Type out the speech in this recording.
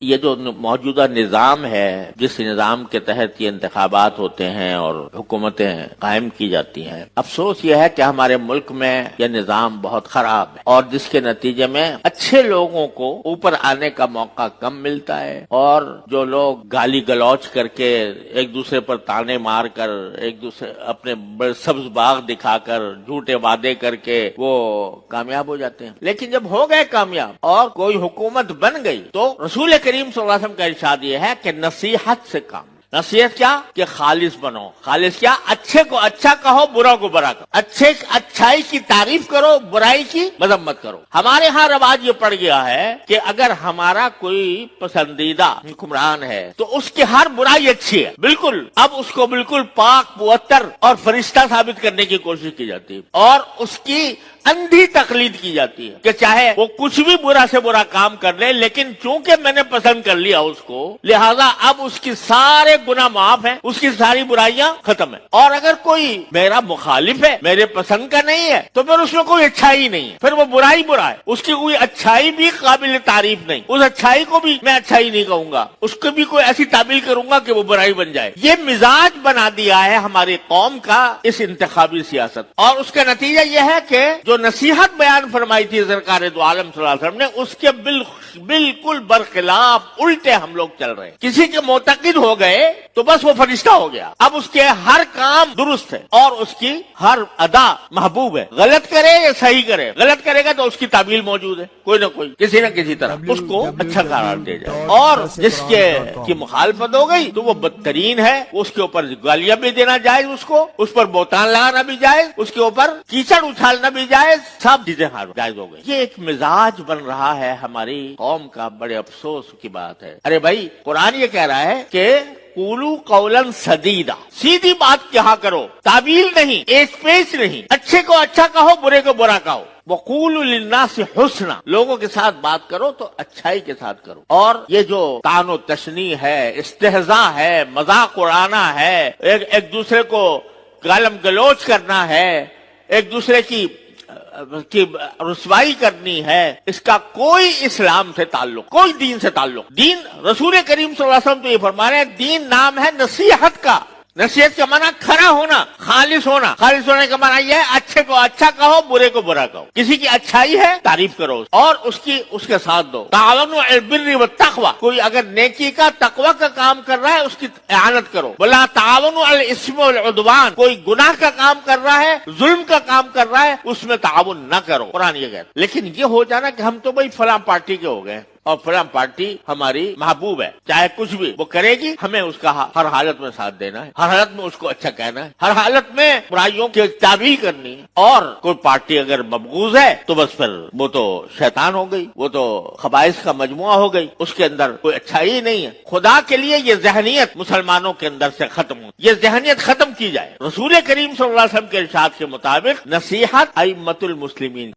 یہ جو موجودہ نظام ہے، جس نظام کے تحت یہ انتخابات ہوتے ہیں اور حکومتیں قائم کی جاتی ہیں، افسوس یہ ہے کہ ہمارے ملک میں یہ نظام بہت خراب ہے اور جس کے نتیجے میں اچھے لوگوں کو اوپر آنے کا موقع کم ملتا ہے، اور جو لوگ گالی گلوچ کر کے ایک دوسرے پر تانے مار کر، ایک دوسرے اپنے سبز باغ دکھا کر، جھوٹے وعدے کر کے وہ کامیاب ہو جاتے ہیں۔ لیکن جب ہو گئے کامیاب اور کوئی حکومت بن گئی تو رسول کریم صلی اللہ علیہ وسلم کا ارشاد یہ ہے کہ نصیحت سے کام۔ نصیحت کیا؟ کہ خالص بنو۔ خالص کیا؟ اچھے کو اچھا کہو، برا کو برا کہو، اچھائی کی تعریف کرو، برائی کی مذمت کرو۔ ہمارے ہاں رواج یہ پڑ گیا ہے کہ اگر ہمارا کوئی پسندیدہ حکمران ہے تو اس کی ہر برائی اچھی ہے، بالکل اب اس کو بالکل پاک معطر اور فرشتہ ثابت کرنے کی کوشش کی جاتی ہے، اور اس کی اندھی تقلید کی جاتی ہے کہ چاہے وہ کچھ بھی برا سے برا کام کر لے، لیکن چونکہ میں نے پسند کر لیا اس کو، لہذا اب اس کی سارے گناہ معاف ہیں، اس کی ساری برائیاں ختم ہیں۔ اور اگر کوئی میرا مخالف ہے، میرے پسند کا نہیں ہے، تو پھر اس میں کوئی اچھائی نہیں ہے، پھر وہ برائی برا ہے، اس کی کوئی اچھائی بھی قابل تعریف نہیں، اس اچھائی کو بھی میں اچھائی نہیں کہوں گا، اس کو بھی کوئی ایسی تعبیر کروں گا کہ وہ برائی بن جائے۔ یہ مزاج بنا دیا ہے ہماری قوم کا اس انتخابی سیاست، اور اس کا نتیجہ یہ ہے کہ جو نصیحت بیان فرمائی تھی سرکار دو عالم صلی اللہ علیہ وسلم نے، اس کے بالکل برخلاف الٹے ہم لوگ چل رہے ہیں۔ کسی کے معتقد ہو گئے تو بس وہ فرشتہ ہو گیا، اب اس کے ہر کام درست ہے اور اس کی ہر ادا محبوب ہے، غلط کرے یا صحیح کرے، غلط کرے گا تو اس کی تعویل موجود ہے، کوئی نہ کوئی کسی نہ کسی طرح اس کو اچھا قرار دے جائے، اور جس کی مخالفت ہو گئی تو وہ بدترین ہے، اس کے اوپر گالیاں بھی دینا جائز، اس پر بہتان لگانا بھی جائز، اس کے اوپر کیچڑ اچھالنا بھی جائز، سب چیزیں جائز ہو گئی۔ یہ ایک مزاج بن رہا ہے ہماری قوم کا، بڑے افسوس کی بات ہے۔ ارے بھائی، قرآن یہ کہہ رہا ہے کہ قولوا قولا سدیدا، سیدھی بات کہا کرو، تعویل نہیں، ایس پیش نہیں، اچھے کو اچھا کہو، برے کو برا کہو۔ وقولوا للناس حسنا، لوگوں کے ساتھ بات کرو تو اچھائی کے ساتھ کرو۔ اور یہ جو طعن و تشنیع ہے، استہزاء ہے، مذاق اڑانا ہے، ایک دوسرے کو گالم گلوچ کرنا ہے، ایک دوسرے کی رسوائی کرنی ہے، اس کا کوئی اسلام سے تعلق، کوئی دین سے تعلق۔ دین، رسول کریم صلی اللہ علیہ وسلم تو یہ فرما رہے ہیں، دین نام ہے نصیحت کا۔ نصیحت کا معنی کھرا ہونا، خالص ہونا۔ خالص ہونے کا معنی یہ ہے اچھے کو اچھا کہو، برے کو برا کہو، کسی کی اچھائی ہے تعریف کرو اور اس کے ساتھ دو۔ تعاونوا علی البر والتقوی، کوئی اگر نیکی کا، تقوی کا کام کر رہا ہے اس کی اعانت کرو۔ ولا تعاونوا علی الاسم والعدوان، کوئی گناہ کا کام کر رہا ہے، ظلم کا کام کر رہا ہے، اس میں تعاون نہ کرو، قرآن یہ کہتا ہے۔ لیکن یہ ہو جانا کہ ہم تو بھائی فلاں پارٹی کے ہو گئے اور فلاں پارٹی ہماری محبوب ہے، چاہے کچھ بھی وہ کرے گی، ہمیں اس کا ہر حالت میں ساتھ دینا ہے، ہر حالت میں اس کو اچھا کہنا ہے، ہر حالت میں برائیوں کی تعویل کرنی ہے۔ اور کوئی پارٹی اگر مبغوض ہے تو بس پھر وہ تو شیطان ہو گئی، وہ تو خبائث کا مجموعہ ہو گئی، اس کے اندر کوئی اچھائی نہیں ہے۔ خدا کے لیے یہ ذہنیت مسلمانوں کے اندر سے ختم ہو، یہ ذہنیت ختم کی جائے۔ رسول کریم صلی اللہ علیہ وسلم کے ارشاد کے مطابق نصیحت ائمۃ المسلمین